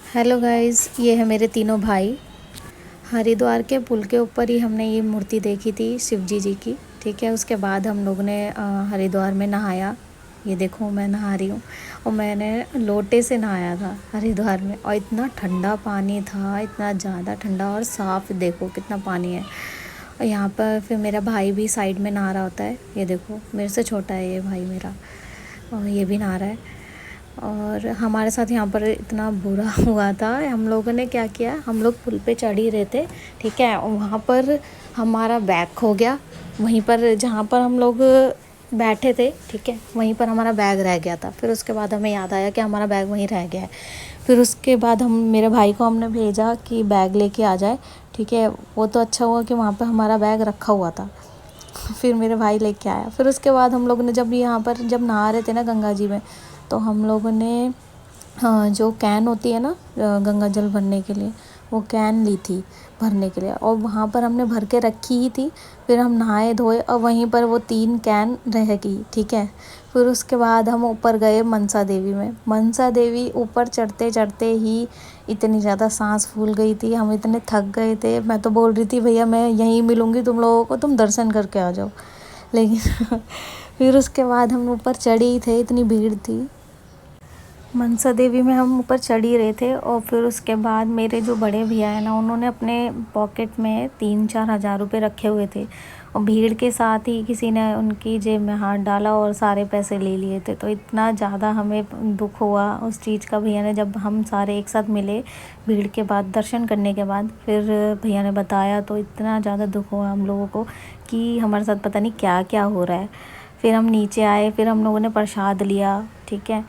Hello guys, ये है मेरे तीनों भाई। हरिद्वार के पुल के ऊपर ही हमने ये मूर्ति देखी थी शिव जी की। ठीक है, उसके बाद हम लोग ने हरिद्वार में नहाया। ये देखो मैं नहा रही हूँ और मैंने लोटे से नहाया था हरिद्वार में, और इतना ठंडा पानी था, इतना ज़्यादा ठंडा और साफ़। देखो कितना पानी है। और यहाँ पर फिर मेरा भाई भी साइड में नहा रहा होता है। ये देखो मेरे से छोटा है ये भाई मेरा, और ये भी नहा रहा है। और हमारे साथ यहाँ पर इतना बुरा हुआ था। हम लोगों ने क्या किया, हम लोग पुल पे चढ़ ही रहे थे, ठीक है, और वहाँ पर हमारा बैग खो गया। वहीं पर जहाँ पर हम लोग बैठे थे, ठीक है, वहीं पर हमारा बैग रह गया था। फिर उसके बाद हमें याद आया कि हमारा बैग वहीं रह गया है। फिर उसके बाद हम मेरे भाई को हमने भेजा कि बैग लेके आ जाए, ठीक है। वो तो अच्छा हुआ कि वहाँ पर हमारा बैग रखा हुआ था। फिर मेरे भाई लेके आया। फिर उसके बाद हम लोगों ने जब यहाँ पर जब नहा रहे थे ना गंगा जी में, तो हम लोगों ने हाँ, जो कैन होती है ना गंगा जल भरने के लिए, वो कैन ली थी भरने के लिए, और वहाँ पर हमने भर के रखी ही थी। फिर हम नहाए धोए और वहीं पर वो 3 कैन रह गई, ठीक है। फिर उसके बाद हम ऊपर गए मनसा देवी में। मनसा देवी ऊपर चढ़ते चढ़ते ही इतनी ज़्यादा सांस फूल गई थी, हम इतने थक गए थे। मैं तो बोल रही थी भैया मैं यहीं मिलूँगी तुम लोगों को, तुम दर्शन करके आ जाओ। लेकिन फिर उसके बाद हम ऊपर चढ़े ही थे, इतनी भीड़ थी। मनसा देवी में हम ऊपर चढ़ ही रहे थे, और फिर उसके बाद मेरे जो बड़े भैया हैं ना, उन्होंने अपने पॉकेट में 3-4 हज़ार रुपये रखे हुए थे, और भीड़ के साथ ही किसी ने उनकी जेब में हाथ डाला और सारे पैसे ले लिए थे। तो इतना ज़्यादा हमें दुख हुआ उस चीज़ का। भैया ने जब हम सारे एक साथ मिले भीड़ के बाद, दर्शन करने के बाद, फिर भैया ने बताया तो इतना ज़्यादा दुख हुआ हम लोगों को कि हमारे साथ पता नहीं क्या क्या हो रहा है। फिर हम नीचे आए, फिर हम लोगों ने प्रसाद लिया, ठीक है।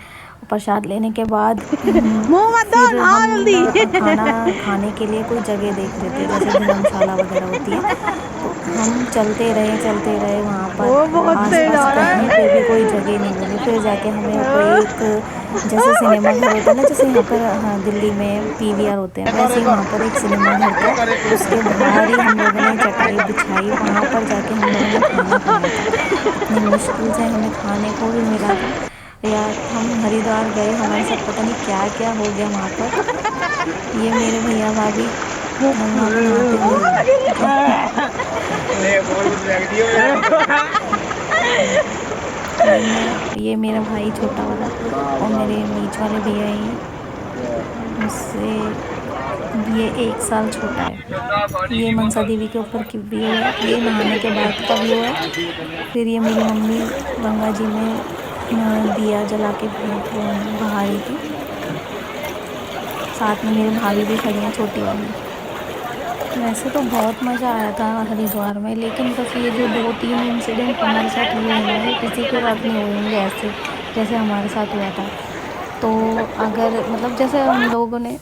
प्रसाद लेने के बाद फिर हम खाना खाने के लिए कोई जगह देख रहे थे, जैसे धर्मशाला वगैरह होती है। तो हम चलते रहे वहाँ पर, आसपास कहीं पे भी कोई जगह नहीं मिली। फिर जाके हमें कोई एक जैसे सिनेमा घर होता है ना, जैसे यहाँ पर हाँ दिल्ली में पीवीआर होते हैं, वैसे ही वहाँ पर एक सिनेमा घर था। उसके बाहर ही हम लोगों ने चटाई बिछाई, वहाँ पर जाके हम लोगों ने खाना खाया था। इतनी मुश्किल से हमें खाने को भी मिला था यार। हम हरिद्वार गए, हमारे साथ पता नहीं क्या क्या हो गया वहाँ पर। ये मेरे भैया भाभी गंगा में नहाते हुए। ये मेरा भाई छोटा वाला, और मेरे बीच वाले भैया ही मुझसे ये 1 साल छोटा है। ये मनसा देवी के ऊपर की व्यू है, ये नहाने के बाद का व्यू है। फिर ये मेरी मम्मी गंगा जी में दिया जला के बहा रही थी। साथ में मेरी भाभी भी खड़ी हैं, छोटी वाली। वैसे तो बहुत मज़ा आया था हरिद्वार में, लेकिन बस ये जो 2-3 इंसिडेंट हमारे साथ हुए हैं ना, ये किसी के साथ नहीं हुए होंगे ऐसे जैसे हमारे साथ हुआ था। तो अगर मतलब जैसे हम लोगों ने